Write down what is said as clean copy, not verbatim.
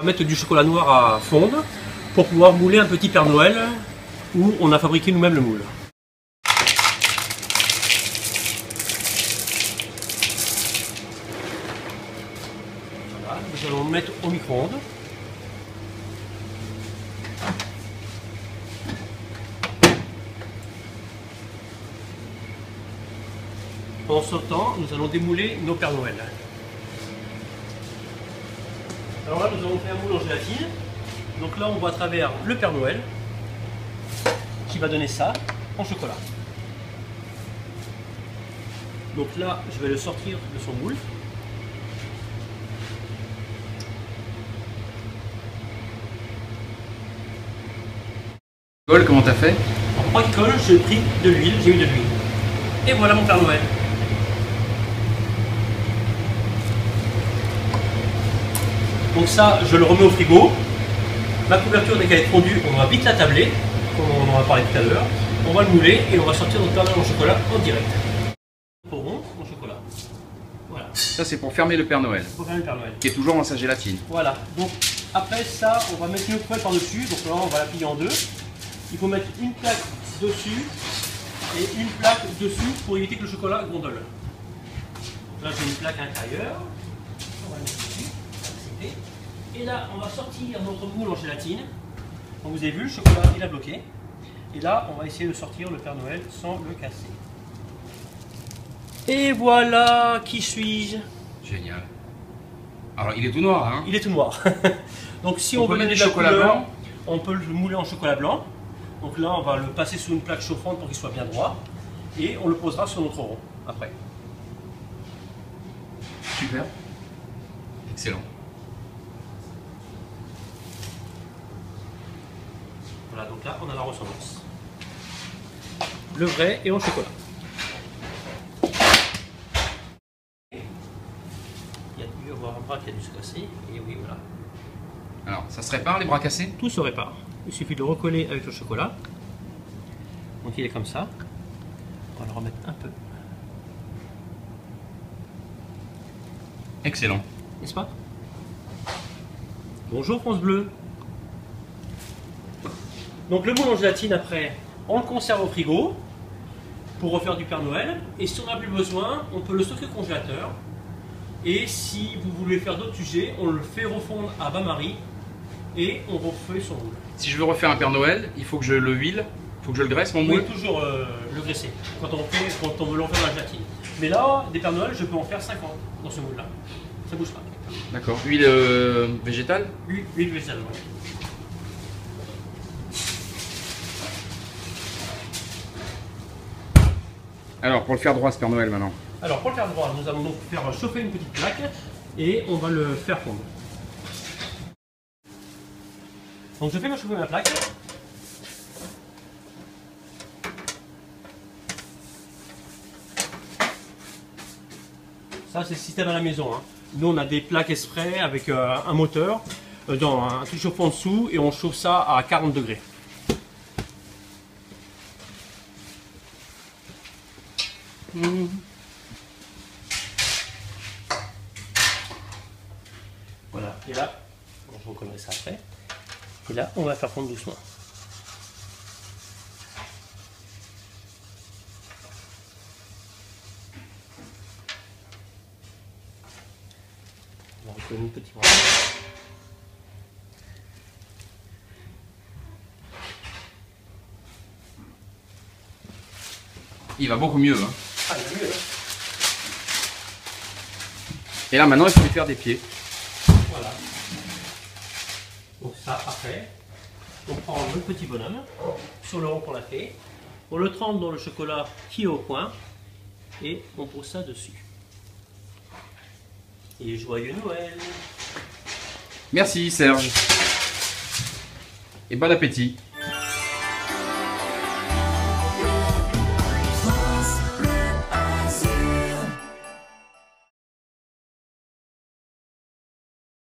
On va mettre du chocolat noir à fondre pour pouvoir mouler un petit Père Noël où on a fabriqué nous-mêmes le moule. Voilà, nous allons le mettre au micro-ondes. Pendant ce temps, nous allons démouler nos Pères Noël. Alors là, nous avons fait un moule en gélatine. Donc là, on voit à travers le Père Noël qui va donner ça en chocolat. Donc là, je vais le sortir de son moule. Comment t'as fait? En croix qui colle, j'ai pris de l'huile, j'ai eu de l'huile. Et voilà mon Père Noël. Donc ça, je le remets au frigo. Ma couverture, dès qu'elle est fondue, on va vite la tabler, comme on en a parlé tout à l'heure. On va le mouler et on va sortir notre Père Noël en chocolat en direct. Pour rond, en chocolat. Voilà. Ça, c'est pour fermer le Père Noël. Pour fermer le Père Noël. Qui est toujours dans sa gélatine. Voilà. Donc après ça, on va mettre une poêle par-dessus. Donc là, on va la plier en deux. Il faut mettre une plaque dessus et une plaque dessous pour éviter que le chocolat gondole. Donc là, j'ai une plaque intérieure. On va la mettre dessus. Et là, on va sortir notre moule en gélatine. Donc vous avez vu, le chocolat, il a bloqué. Et là, on va essayer de sortir le Père Noël sans le casser. Et voilà, qui suis-je? Génial. Alors, il est tout noir, hein? Il est tout noir. Donc si on veut mettre mettre du chocolat blanc, on peut le mouler en chocolat blanc. Donc là, on va le passer sous une plaque chauffante pour qu'il soit bien droit. Et on le posera sur notre rond après. Super. Excellent. Voilà, donc là, on a la ressemblance. Le vrai et en chocolat. Il y a dû y avoir un bras qui a dû se casser. Et oui, voilà. Alors, ça se répare les bras cassés? Tout se répare. Il suffit de le recoller avec le chocolat. Donc il est comme ça. On va le remettre un peu. Excellent. N'est-ce pas? Bonjour France Bleu. Donc le moule en gélatine après, on le conserve au frigo pour refaire du Père Noël. Et si on n'a plus besoin, on peut le stocker au congélateur. Et si vous voulez faire d'autres sujets, on le fait refondre à bain-marie et on refait son moule. Si je veux refaire un Père Noël, il faut que je le huile, il faut que je le graisse mon Vous moule. pouvez toujours le graisser quand on veut l'en faire dans la gélatine. Mais là, des Père Noël, je peux en faire 50 dans ce moule-là. Ça bouge pas. D'accord. Huile végétale? Huile végétale, ouais. Alors, pour le faire droit ce Père Noël maintenant. Alors pour le faire droit, nous allons donc faire chauffer une petite plaque et on va le faire fondre. Donc je fais chauffer ma plaque. Ça c'est le système à la maison, hein. Nous on a des plaques exprès avec un moteur, dans un truc chauffant en dessous et on chauffe ça à 40 degrés. Voilà, et là, je reconnais ça après. Et là, on va faire fondre doucement. On va recoller une petite bras. Il va beaucoup mieux, hein. Ah, il va mieux, hein. Et là maintenant, il faut lui faire des pieds. Voilà. Donc ça, après, on prend le petit bonhomme, sur le rond qu'on a fait, on le trempe dans le chocolat qui est au coin, et on pose ça dessus. Et joyeux Noël! Merci Serge. Et bon appétit.